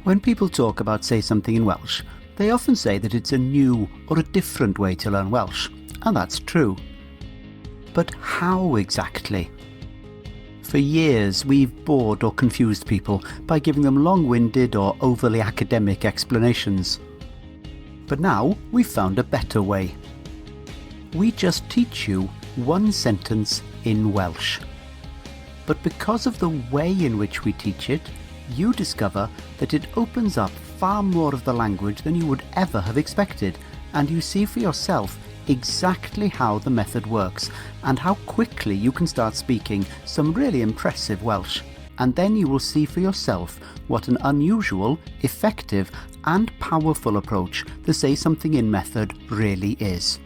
When people talk about Say Something in Welsh, they often say that it's a new or a different way to learn Welsh, and that's true. But how exactly? For years, we've bored or confused people by giving them long-winded or overly academic explanations. But now we've found a better way. We just teach you one sentence in Welsh. But because of the way in which we teach it, you discover that it opens up far more of the language than you would ever have expected, and you see for yourself exactly how the method works and how quickly you can start speaking some really impressive Welsh. And then you will see for yourself what an unusual, effective and powerful approach the SaySomethingin method really is.